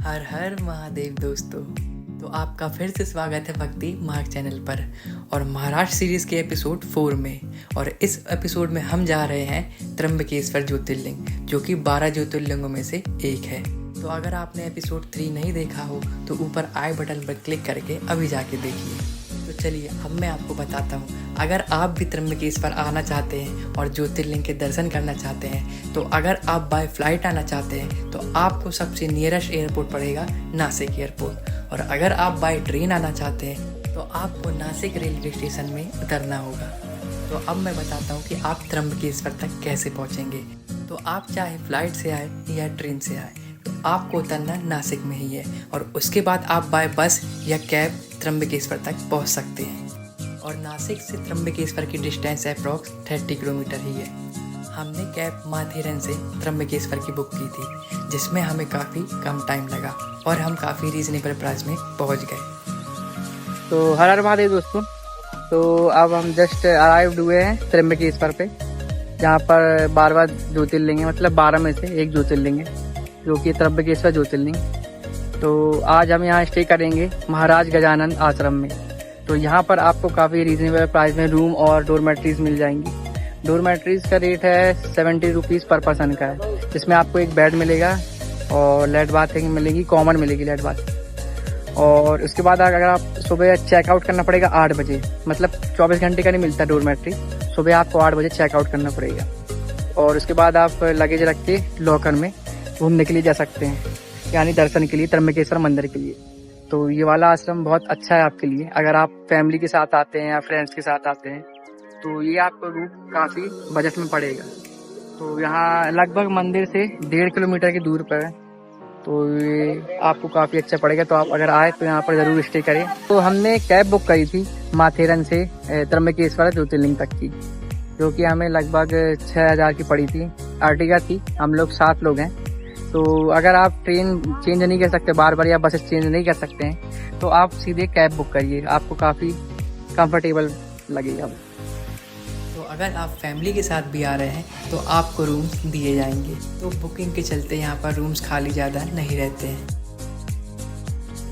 हर हर महादेव दोस्तों। तो आपका फिर से स्वागत है भक्ति मार्ग चैनल पर और महाराष्ट्र सीरीज़ के एपिसोड 4 में। और इस एपिसोड में हम जा रहे हैं त्र्यंबकेश्वर ज्योतिर्लिंग, जो कि 12 ज्योतिर्लिंगों में से एक है। तो अगर आपने एपिसोड 3 नहीं देखा हो तो ऊपर आई बटन पर क्लिक करके अभी जाके देखिए। तो चलिए अब मैं आपको बताता हूँ, अगर आप भी त्र्यंबकेश्वर आना चाहते हैं और ज्योतिर्लिंग के दर्शन करना चाहते हैं, तो अगर आप बाय फ्लाइट आना चाहते हैं तो आपको सबसे नियरेस्ट एयरपोर्ट पड़ेगा नासिक एयरपोर्ट। और अगर आप बाय ट्रेन आना चाहते हैं तो आपको नासिक रेलवे स्टेशन में उतरना होगा। तो अब मैं बताता हूँ कि आप त्र्यंबकेश्वर तक कैसे पहुँचेंगे। तो आप चाहे फ्लाइट से आए या ट्रेन से आए, तो आपको उतरना नासिक में ही है और उसके बाद आप बाय बस या कैब त्र्यंबकेश्वर तक पहुंच सकते हैं। और नासिक से त्र्यंबकेश्वर की डिस्टेंस अप्रॉक्स 30 किलोमीटर ही है। हमने कैब माथेरन से त्र्यंबकेश्वर की बुक की थी, जिसमें हमें काफ़ी कम टाइम लगा और हम काफ़ी रीजनेबल प्राइस में पहुंच गए। तो हर हर महादेव दोस्तों। तो अब हम जस्ट अराइव्ड हुए हैं त्र्यंबकेश्वर पे, जहाँ पर 12 ज्योतिर्लिंग है, मतलब 12 में से एक ज्योतिर्लिंग है जो कि त्र्यंबकेश्वर ज्योतिर्लिंग। तो आज हम यहाँ स्टे करेंगे महाराज गजानन आश्रम में। तो यहाँ पर आपको काफ़ी रीजनेबल प्राइस में रूम और डोरमेट्रीज मिल जाएंगी। डोरमेट्रीज का रेट है 70 रुपीज़ पर पर्सन का है, जिसमें आपको एक बेड मिलेगा और लेट बाथिंग मिलेगी, कॉमन मिलेगी लेट बाथिंग। और उसके बाद अगर आप सुबह चेकआउट करना पड़ेगा 8 बजे, मतलब 24 घंटे का नहीं मिलता डोरमेट्री, सुबह आपको 8 बजे चेकआउट करना पड़ेगा। और उसके बाद आप लगेज रख के लॉकर में घूमने के लिए जा सकते हैं, यानी दर्शन के लिए त्र्यंबकेश्वर मंदिर के लिए। तो ये वाला आश्रम बहुत अच्छा है आपके लिए। अगर आप फैमिली के साथ आते हैं या फ्रेंड्स के साथ आते हैं तो ये आपको रूट काफ़ी बजट में पड़ेगा। तो यहाँ लगभग मंदिर से 1.5 किलोमीटर की दूर पर है, तो ये आपको काफ़ी अच्छा पड़ेगा। तो आप अगर आए तो यहाँ पर ज़रूर स्टे करें। तो हमने कैब बुक करी थी माथेरन से त्र्यंबकेश्वर ज्योतिर्लिंग तक की, जो कि हमें लगभग 6,000 की पड़ी थी। आर्टिगा थी, हम लोग 7 लोग हैं। तो अगर आप ट्रेन चेंज नहीं कर सकते बार बार या बसेस चेंज नहीं कर सकते हैं तो आप सीधे कैब बुक करिए, आपको काफ़ी कंफर्टेबल लगेगा। तो अगर आप फैमिली के साथ भी आ रहे हैं तो आपको रूम्स दिए जाएंगे। तो बुकिंग के चलते यहाँ पर रूम्स खाली ज़्यादा नहीं रहते हैं।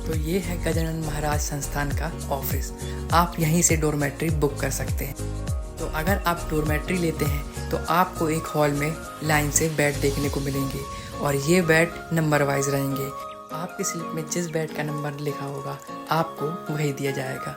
तो ये है गजानन महाराज संस्थान का ऑफिस। आप यहीं से डोरमेट्री बुक कर सकते हैं। तो अगर आप डोरमेट्री लेते हैं तो आपको एक हॉल में लाइन से बेड देखने को मिलेंगे और ये बेड नंबर वाइज रहेंगे। आपकी स्लिप में जिस बेड का नंबर लिखा होगा आपको वही दिया जाएगा।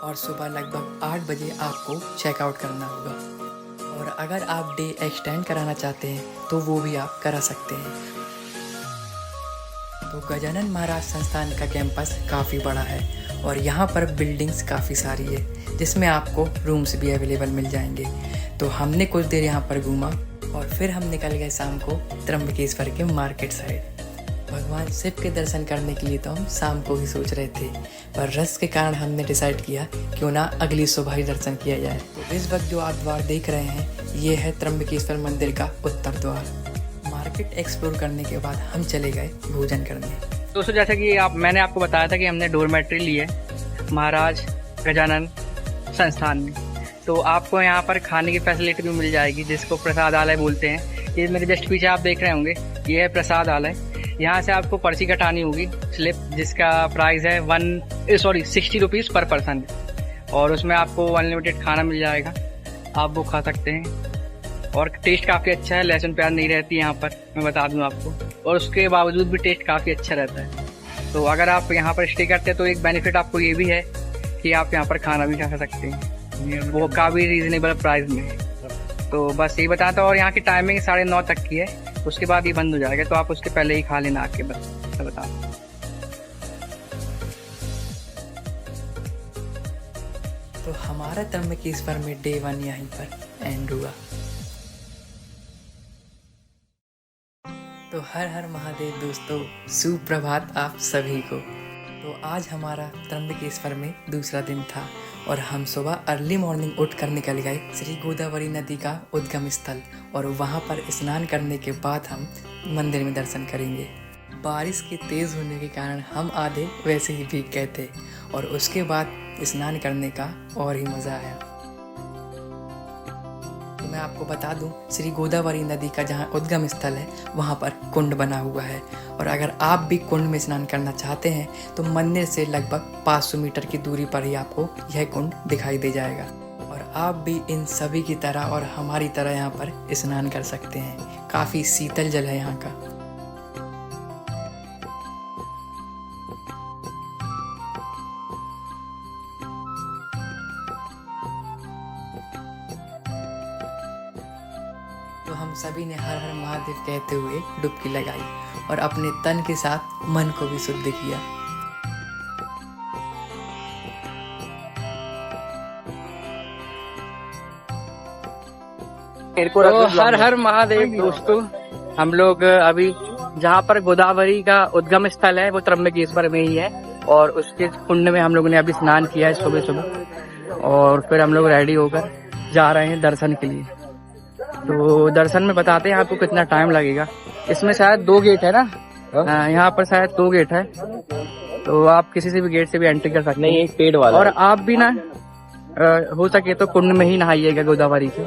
और सुबह लगभग 8 बजे आपको चेकआउट करना होगा। और अगर आप डे एक्सटेंड कराना चाहते हैं तो वो भी आप करा सकते हैं। तो गजानन महाराज संस्थान का कैंपस काफ़ी बड़ा है और यहाँ पर बिल्डिंग्स काफ़ी सारी है, जिसमें आपको रूम्स भी अवेलेबल मिल जाएंगे। तो हमने कुछ देर यहाँ पर घूमा और फिर हम निकल गए शाम को त्र्यंबकेश्वर के मार्केट साइड। भगवान शिव के दर्शन करने के लिए तो हम शाम को ही सोच रहे थे, पर रस के कारण हमने डिसाइड किया क्यों ना अगली सुबह ही दर्शन किया जाए। तो इस वक्त जो आप द्वार देख रहे हैं ये है त्र्यंबकेश्वर मंदिर का उत्तर द्वार। मार्केट एक्सप्लोर करने के बाद हम चले गए भोजन करने। दोस्तों, जैसा कि मैंने आपको बताया था कि हमने डोरमेट्री ली है महाराज गजानन संस्थान में। तो आपको यहाँ पर खाने की फैसिलिटी भी मिल जाएगी, जिसको प्रसादालय बोलते हैं। ये मेरे जस्ट पीछे आप देख रहे होंगे, ये है प्रसादालय। यहाँ से आपको पर्ची कटानी होगी, स्लिप, जिसका प्राइस है 60 रुपीज़ पर पर्सन। और उसमें आपको अनलिमिटेड खाना मिल जाएगा, आप वो खा सकते हैं। और टेस्ट काफ़ी अच्छा है, लहसुन प्याज नहीं रहती यहाँ पर, मैं बता दूँ आपको। और उसके बावजूद भी टेस्ट काफ़ी अच्छा रहता है। तो अगर आप यहाँ पर स्टे करते हैं तो एक बेनिफिट आपको ये भी है कि आप यहाँ पर खाना भी खा सकते हैं, वो काफ़ी रीजनेबल प्राइस में। तो बस यही बताता हूँ। और यहाँ की टाइमिंग 9:30 तक की है, उसके बाद ये बंद हो जाएगा, तो आप उसके पहले ही खा लेना आके, बस बता। तो हमारा त्र्यंबकेश्वर में डे 1 यहीं पर एंड हुआ। तो हर हर महादेव दोस्तों, सुप्रभात आप सभी को। तो आज हमारा त्र्यंबकेश्वर में दूसरा दिन था और हम सुबह अर्ली मॉर्निंग उठ कर निकल गए श्री गोदावरी नदी का उद्गम स्थल, और वहाँ पर स्नान करने के बाद हम मंदिर में दर्शन करेंगे। बारिश के तेज़ होने के कारण हम आधे वैसे ही भीग गए थे और उसके बाद स्नान करने का और ही मज़ा आया। तो मैं आपको आपको बता दूं, श्री गोदावरी नदी का जहां उद्गम स्थल है वहां पर कुंड बना हुआ है। और अगर आप भी कुंड में स्नान करना चाहते हैं तो मंदिर से लगभग 500 मीटर की दूरी पर ही आपको यह कुंड दिखाई दे जाएगा। और आप भी इन सभी की तरह और हमारी तरह यहाँ पर स्नान कर सकते हैं। काफ़ी शीतल जल है यहाँ का। तो हम सभी ने हर हर महादेव कहते हुए डुबकी लगाई और अपने तन के साथ मन को भी शुद्ध किया। तो हर हर महादेव दोस्तों, हम लोग अभी जहाँ पर गोदावरी का उद्गम स्थल है वो त्र्यंबकेश्वर में ही है और उसके कुंड में हम लोगों ने अभी स्नान किया है सुबह सुबह। और फिर हम लोग रेडी होकर जा रहे हैं दर्शन के लिए। तो दर्शन में बताते हैं आपको कितना टाइम लगेगा। इसमें शायद 2 गेट है ना, यहाँ पर शायद 2 गेट है, तो आप किसी से भी गेट से भी एंट्री कर सकते हैं। नहीं, एक पेड़ वाला। और आप भी ना हो सके तो कुंड में ही नहाइएगा गोदावरी के,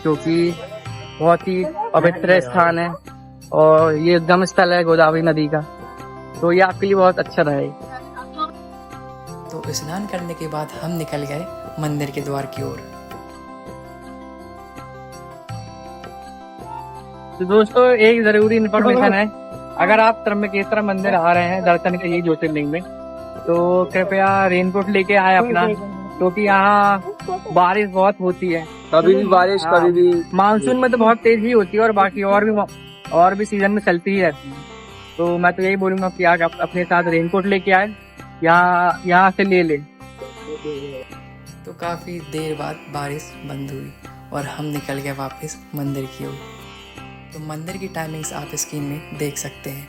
क्योंकि बहुत ही पवित्र स्थान है और ये उद्गम स्थल है गोदावरी नदी का, तो ये आपके लिए बहुत अच्छा रहेगा। तो स्नान करने के बाद हम निकल गए मंदिर के द्वार की ओर। तो दोस्तों एक जरूरी इन्फॉर्मेशन है, अगर आप त्र्यंबकेश्वर मंदिर आ रहे हैं दर्शन के लिए ज्योतिर्लिंग में, तो कृपया रेनकोट लेके आए अपना, क्योंकि यहाँ बारिश बहुत होती है। कभी भी बारिश, कभी भी मानसून में तो बहुत तेज ही होती है और बाकी और भी सीजन में चलती ही रहती है। तो मैं तो यही बोलूंगा कि आप अपने साथ रेनकोट लेके आए, यहाँ से ले ले। तो काफ़ी देर बाद बारिश बंद हुई और हम निकल गए वापस मंदिर की ओर। तो मंदिर की टाइमिंग्स आप स्क्रीन में देख सकते हैं।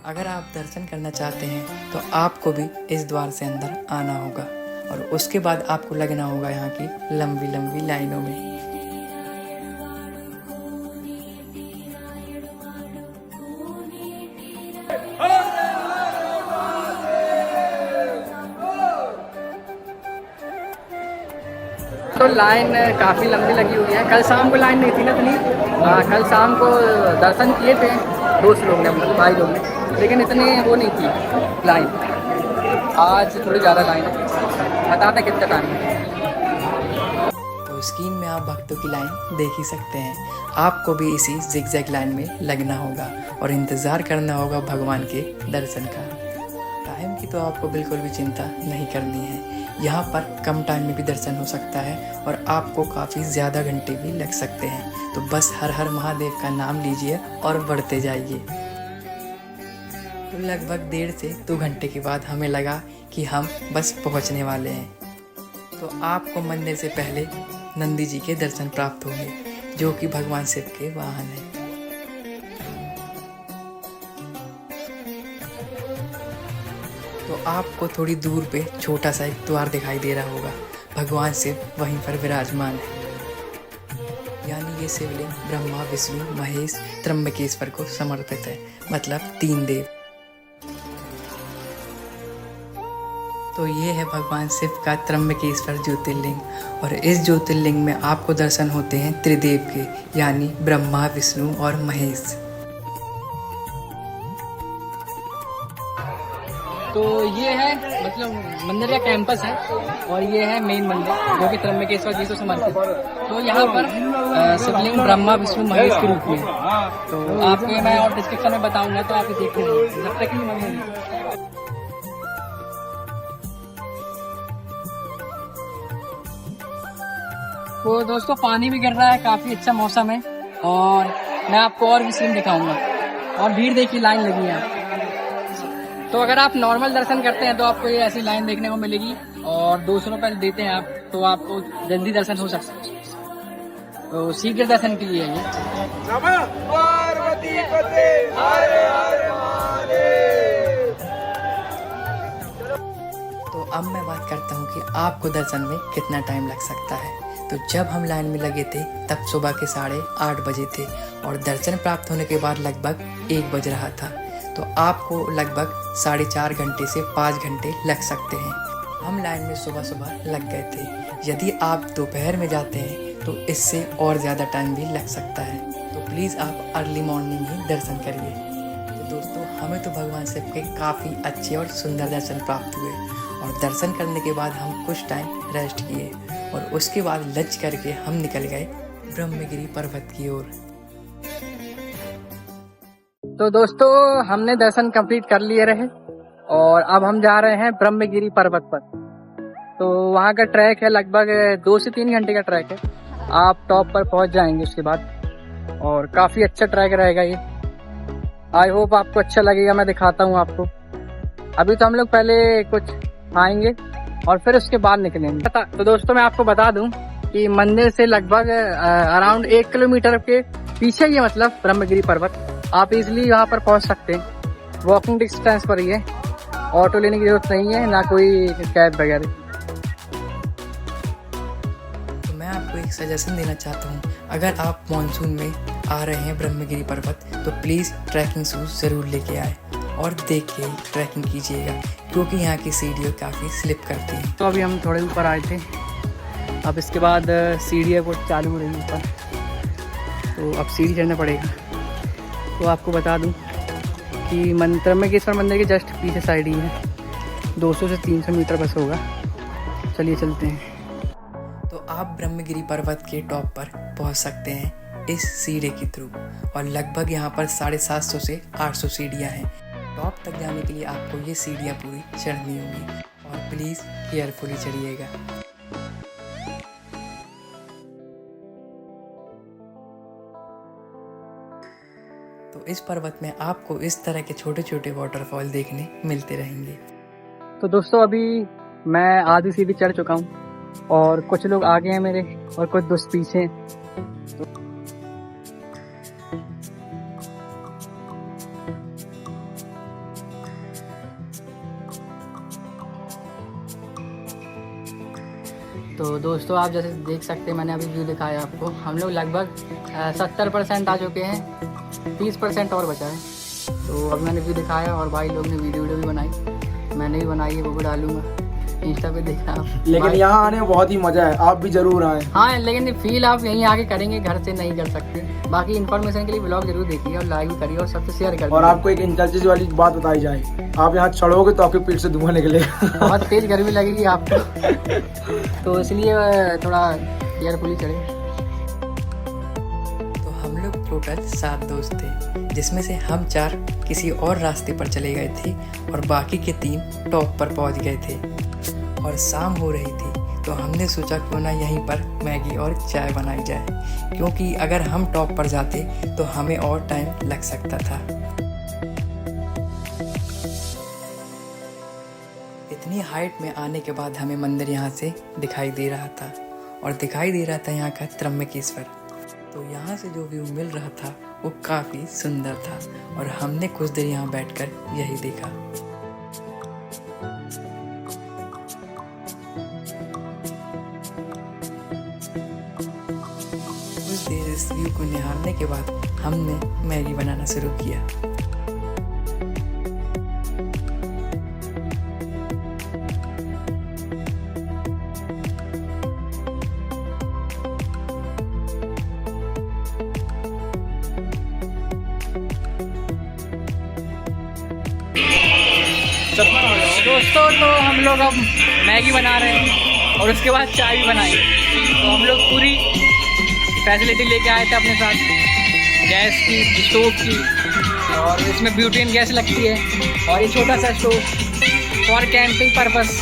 अगर आप दर्शन करना चाहते हैं तो आपको भी इस द्वार से अंदर आना होगा और उसके बाद आपको लगना होगा यहाँ की लंबी लंबी लाइनों में। तो लाइन काफ़ी लंबी लगी हुई है। कल शाम को लाइन नहीं थी ना इतनी। कल शाम को दर्शन किए थे दोस्त लोग ने, भाई लोग ने, लेकिन इतनी वो नहीं थी लाइन। आज थोड़ी ज़्यादा लाइन है। बताते कितना टाइम है। तो स्क्रीन में आप भक्तों की लाइन देख ही सकते हैं। आपको भी इसी जिगजैग लाइन में लगना होगा और इंतज़ार करना होगा भगवान के दर्शन का। टाइम की तो आपको बिल्कुल भी चिंता नहीं करनी है। यहाँ पर कम टाइम में भी दर्शन हो सकता है और आपको काफ़ी ज़्यादा घंटे भी लग सकते हैं। तो बस हर हर महादेव का नाम लीजिए और बढ़ते जाइए। तो लगभग 1.5 से 2 घंटे के बाद हमें लगा कि हम बस पहुँचने वाले हैं। तो आपको मंदिर से पहले नंदी जी के दर्शन प्राप्त होंगे, जो कि भगवान शिव के वाहन हैं। तो आपको थोड़ी दूर पे छोटा सा एक द्वार दिखाई दे रहा होगा। भगवान शिव वहीं पर विराजमान है। यानी ये शिवलिंग ब्रह्मा, विष्णु, महेश, त्र्यंबकेश्वर को समर्पित है, मतलब 3 देव। तो ये है भगवान शिव का त्र्यंबकेश्वर ज्योतिर्लिंग और इस ज्योतिर्लिंग में आपको दर्शन होते हैं त्रिदेव के, यानी ब्रह्मा, विष्णु और महेश। तो ये है मतलब मंदिर का कैंपस है और ये है मेन मंदिर, जो कि त्र्यंबकेश्वर जी से समर्पित है। तो यहाँ पर शिवलिंग ब्रह्मा, विष्णु, महेश के रूप में। तो आपको मैं और डिस्क्रिप्शन में बताऊंगा, तो आप देखते रहिए जब तक ही मंदिर। तो दोस्तों पानी भी गिर रहा है, काफी अच्छा मौसम है और मैं आपको और भी सीन दिखाऊंगा। और भीड़ देखिए, लाइन लगी है। तो अगर आप नॉर्मल दर्शन करते हैं तो आपको ये ऐसी लाइन देखने को मिलेगी और 200 रुपये देते हैं आप, तो आपको जल्दी दर्शन हो सकता है। तो शीघ्र दर्शन के लिए ये। तो अब मैं बात करता हूँ कि आपको दर्शन में कितना टाइम लग सकता है। तो जब हम लाइन में लगे थे तब सुबह के 8:30 बजे थे और दर्शन प्राप्त होने के बाद लगभग 1 बज रहा था। तो आपको लगभग 4.5 घंटे से 5 घंटे लग सकते हैं। हम लाइन में सुबह सुबह लग गए थे। यदि आप दोपहर में जाते हैं तो इससे और ज़्यादा टाइम भी लग सकता है। तो प्लीज़ आप अर्ली मॉर्निंग ही दर्शन करिए। तो दोस्तों, हमें तो भगवान शिव के काफ़ी अच्छे और सुंदर दर्शन प्राप्त हुए और दर्शन करने के बाद हम कुछ टाइम रेस्ट किए और उसके बाद लंच करके हम निकल गए ब्रह्मगिरी पर्वत की ओर। तो दोस्तों, हमने दर्शन कंप्लीट कर लिए रहे और अब हम जा रहे हैं ब्रह्मगिरी पर्वत पर। तो वहाँ का ट्रैक है लगभग 2 से 3 घंटे का ट्रैक है। आप टॉप पर पहुँच जाएंगे उसके बाद और काफ़ी अच्छा ट्रैक रहेगा ये। आई होप आपको अच्छा लगेगा। मैं दिखाता हूँ आपको। अभी तो हम लोग पहले कुछ खाएंगे और फिर उसके बाद निकलेंगे। तो दोस्तों, मैं आपको बता दूं कि मंदिर से लगभग अराउंड 1 किलोमीटर के पीछे ही है, मतलब ब्रह्मगिरी पर्वत। आप इजीली वहाँ पर पहुँच सकते हैं। वॉकिंग डिस्टेंस पर ही है। ऑटो लेने की जरूरत नहीं है, ना कोई कैब वगैरह। तो मैं आपको एक सजेशन देना चाहता हूँ, अगर आप मानसून में आ रहे हैं ब्रह्मगिरी पर्वत तो प्लीज़ ट्रैकिंग शूज़ ज़रूर लेके आए और देख के ट्रैकिंग कीजिएगा, क्योंकि यहाँ की सीढ़ियाँ काफ़ी स्लिप करती हैं। तो अभी हम थोड़े ऊपर आए थे, अब इसके बाद सीढ़ियाँ वो चालू हो रही है ऊपर, तो अब सीढ़ी चढ़ना पड़ेगा। तो आपको बता दूं कि ब्रह्मकेश्वर मंदिर के जस्ट पीछे साइड ही है। 200 से 300 मीटर बस होगा। चलिए चलते हैं। तो आप ब्रह्मगिरी पर्वत के टॉप पर पहुँच सकते हैं इस सीढ़ी के थ्रू और लगभग यहाँ पर 750 से 800 सीढ़ियाँ हैं। टॉप तक जाने के लिए आपको ये सीढ़ियाँ पूरी चढ़नी होंगी और प्लीज़ केयरफुली चढ़िएगा। तो इस पर्वत में आपको इस तरह के छोटे छोटे वाटरफॉल देखने मिलते रहेंगे। तो दोस्तों, अभी मैं आधी सीढ़ी चढ़ चुका हूँ और कुछ लोग आगे हैं मेरे और कुछ दोस्त पीछे हैं। तो दोस्तों, आप जैसे देख सकते हैं, मैंने अभी व्यू दिखाया आपको। हम लोग लगभग 70% आ चुके हैं, 30% और बचा है। तो अब मैंने व्यू दिखाया और भाई लोग ने वीडियो भी बनाई, मैंने भी बनाई है, वो भी डालूंगा इंस्टा पे, देखना आप। लेकिन यहाँ आने में बहुत ही मजा है, आप भी जरूर आए। हाँ, लेकिन फील आप यहीं आके करेंगे, घर से नहीं कर सकते। बाकी इन्फॉर्मेशन के लिए ब्लॉग जरूर देखिए और लाइक भी करिए और सबसे शेयर करिए। और आपको एक इंटरेस्टिंग वाली बात बताई जाए, आप यहाँ चढ़ोगे तो आपके पीठ से धुआं निकलेगा। बहुत तेज गर्मी लगेगी आपको, तो इसलिए थोड़ा केयरफुली चढ़े। तो हम लोग टोटल 7 दोस्त थे, जिसमें से हम 4 किसी और रास्ते पर चले गए थे और बाकी के 3 टॉप पर पहुंच गए थे और शाम हो रही थी। तो हमने सोचा क्यों ना यहीं पर मैगी और चाय बनाई जाए, क्योंकि अगर हम टॉप पर जाते तो हमें और टाइम लग सकता था। इतनी हाइट में आने के बाद हमें मंदिर यहाँ से दिखाई दे रहा था और दिखाई दे रहा था यहाँ का त्र्यंबकेश्वर। तो यहाँ से जो व्यू मिल रहा था वो काफ़ी सुंदर था और हमने कुछ देर यहाँ बैठकर यही देखा। कुछ देर इस व्यू को निहारने के बाद हमने मैगी बनाना शुरू किया। दोस्तों, तो हम लोग अब मैगी बना रहे हैं और उसके बाद चाय भी बनाई। तो हम लोग पूरी फैसिलिटी लेके आए थे अपने साथ, गैस की, स्टोव की, और इसमें ब्यूटेन गैस लगती है और ये छोटा सा स्टोव फॉर कैंपिंग पर्पस।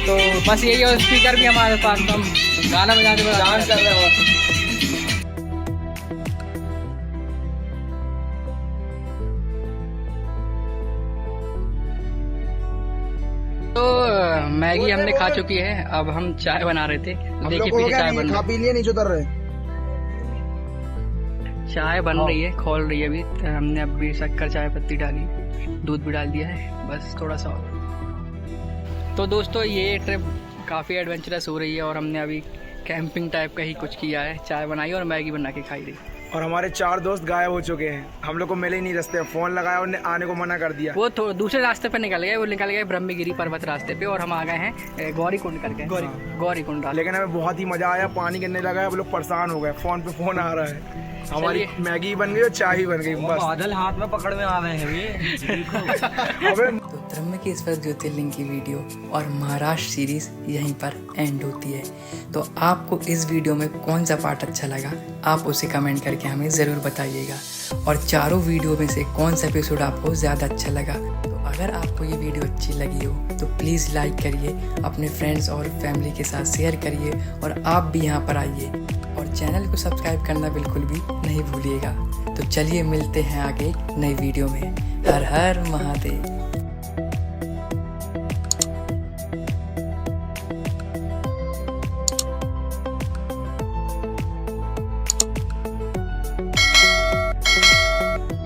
तो बस यही, और स्पीकर भी हमारे पास, तो हम गाना बजाते हुए डांस कर रहे हैं। तो मैगी हमने खा चुकी है, अब हम चाय बना रहे थे। देखिए पीछे चाय बन रही है, नहीं उतर रहे। चाय बन रही है, खोल रही है अभी। तो हमने अभी शक्कर, चाय पत्ती डाली, दूध भी डाल दिया है, बस थोड़ा सा और। तो दोस्तों, ये ट्रिप काफ़ी एडवेंचरस हो रही है और हमने अभी कैंपिंग टाइप का ही कुछ किया है। चाय बनाई और मैगी बना के खाई रही। और हमारे 4 दोस्त गायब हो चुके हैं, हम लोग को मिले ही नहीं रास्ते। फोन लगाया उन्हें आने को मना कर दिया। वो तो दूसरे रास्ते पे निकल गए, वो निकल गए ब्रह्मगिरी पर्वत रास्ते पे, और हम आ गए हैं गौरी कुंड करके, गौरी कुंड। लेकिन हमें बहुत ही मजा आया, पानी गिरने लगा है, हम लोग परेशान हो गए, फोन पे फोन आ रहा है, हमारी मैगी बन गई और चाय ही बन गई बस। बादल हाथ में पकड़ में आ रहे हैं ये। तो त्र्यंबकेश्वर ज्योतिर्लिंग की वीडियो और महाराष्ट्र सीरीज यहीं पर एंड होती है। तो आपको इस वीडियो में कौन सा पार्ट अच्छा लगा, आप उसे कमेंट करके हमें ज़रूर बताइएगा। और चारों वीडियो में से कौन सा एपिसोड आपको ज़्यादा अच्छा लगा। तो अगर आपको ये वीडियो अच्छी लगी हो तो प्लीज़ लाइक करिए, अपने फ्रेंड्स और फैमिली के साथ शेयर करिए, और आप भी यहाँ पर आइए और चैनल को सब्सक्राइब करना बिल्कुल भी नहीं भूलिएगा। तो चलिए मिलते हैं आगे नई वीडियो में। हर हर महादेव।